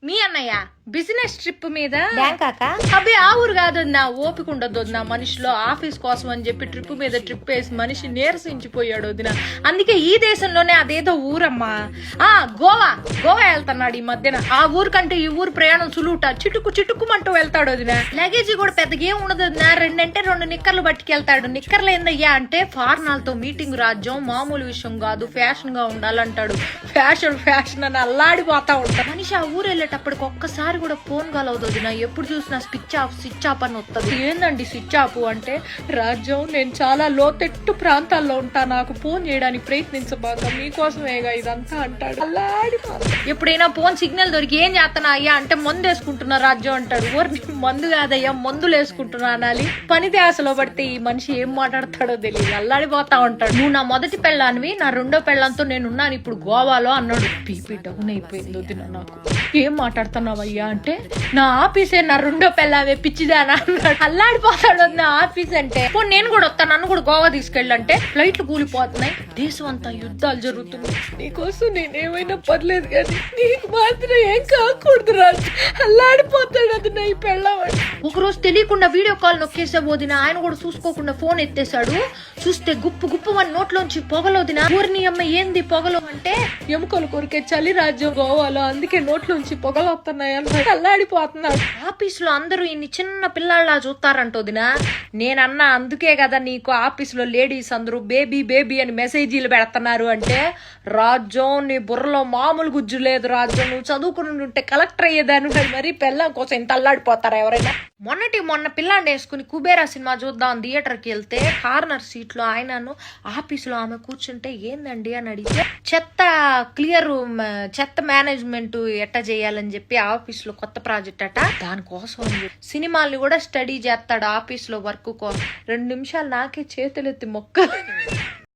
మీ అన్నయ్య business trip మీద బ్యాంకాక అబ్బే ఆ ఊరు కాదు నా ఓపిక ఉండదు వదిన మనిషిలో ఆఫీస్ కోసం అని చెప్పి ట్రిప్ మీద ట్రిప్ వేసి మనిషి నీరసించిపోయాడు వదిన. అందుకే ఈ దేశంలోనే అదేదో ఊరమ్మా గోవా వెళ్తున్నాడు ఈ మధ్యన. ఆ ఊరు కంటే ఈ ఊరు ప్రయాణం సులువుట చిటుక్కుమంటూ వెళ్తాడు వదిన. లగేజీ కూడా పెద్దగా ఏం ఉండదు వదిన. రెండు నిక్కర్లు పట్టుకెళ్తాడు. నిక్కర్లు ఏందయ్యా అంటే ఫారినర్లతో మీటింగ్ రాజ్యం మామూలు విషయం కాదు, ఫ్యాషన్ గా ఉండాలంటాడు. ఫ్యాషన్ అని అల్లాడిపోతా ఉంటాడు మనిషి. ఆ ఊరు వెళ్ళేటప్పటికి ఒక్కసారి కూడా ఫోన్ కలవదు వదిన. ఎప్పుడు చూసినా స్విచ్ ఆఫ్ అని వస్తుంది. ఏందండి స్విచ్ ఆఫ్ అంటే, రాజ్యం నేను చాలా లోతెట్టు ప్రాంతాల్లో ఉంటా, నాకు ఫోన్ చేయడానికి ప్రయత్నించబాక, మీకోసమేగా ఇదంతా అంటాడు. ఎప్పుడైనా ఫోన్ సిగ్నల్ దొరికి ఏం చేస్తున్నా అయ్యా అంటే మందు వేసుకుంటున్నా రాజ్యం అంటాడు. ఊరిని మందు కాదయ్యా మందులు వేసుకుంటున్నా అనాలి. పని ధ్యాసలో పడితే ఈ మనిషి ఏం మాట్లాడతాడో తెలియదు, అల్లాడిపోతా ఉంటాడు. నువ్వు నా మొదటి పెళ్ళానివి, నా రెండో పెళ్ళంతో నేనున్నాను ఇప్పుడు గోవాలో అన్నాడు. బీపీ డౌన్ అయిపోయింది వదిన నాకు. ఏం మాట్లాడుతున్నావయ్యా అంటే, నా ఆఫీసే నా రెండో పెళ్ళావే పిచ్చిదానా అన్నాడు. అల్లాడిపోతాడు నా ఆఫీస్ అంటే. నేను కూడా వస్తాను, నన్ను కూడా గోవా తీసుకెళ్ళంటే ఫ్లైట్లు కూలిపోతున్నాయి, దేశం అంతా యుద్ధాలు జరుగుతున్నాయి, నీకోసం నేనేమైనా పర్లేదు కానీ నీకు మాత్రం ఏం కాకూడదు రాజు. అల్లాడిపోతాడు అది నా ఈ పెళ్ళావాడు. ఒకరోజు తెలియకుండా వీడియో కాల్ నొక్కేసే పోదిన. ఆయన కూడా చూసుకోకుండా ఫోన్ ఎత్తేసాడు. చూస్తే గుప్పు అని నోట్లోంచి పొగలోదిన. ఊరిని అమ్మ ఏంది పొగలు అంటే, ఎముకలు కొరికే చలి రాజ్యం గోవాలో, అందుకే నోట్లోంచి పొగలు వస్తున్నాయి అన్నాడు. అల్లాడిపోతున్నాడు. ఆఫీస్ లో అందరూ ఇన్ని చిన్న పిల్లల్లా చూస్తారంటోదినా. నేనన్నా అందుకే కదా నీకు ఆఫీస్ లో లేడీస్ అందరూ బేబీ అని మెసేజీలు పెడుతున్నారు అంటే, రాజ్యం నీ బుర్రలో మామూలు గుజ్జు లేదు రాజ్యం, నువ్వు చదువుకుని ఉంటే కలెక్టర్ అయ్యేదాన్ని. మరి పెళ్ళం కోసం ఇంత అల్లాడిపోతారా ఎవరైనా? మొన్న పిల్లాన్ని వేసుకుని కుబేరా సినిమా చూద్దాం థియేటర్కి వెళ్తే కార్నర్ సీట్ లో ఆయనను ఆఫీసులో ఆమె కూర్చుంటే ఏందండి అని అడిగితే, చెత్త మేనేజ్మెంట్ ఎట్టా చేయాలని చెప్పి ఆఫీస్ లో కొత్త ప్రాజెక్ట్ అట, దానికోసం సినిమాల్ని కూడా స్టడీ చేస్తాడు ఆఫీస్ లో వర్క్ కోసం. 2 నిమిషాలు నాకే చేతులెత్తి మొక్కలు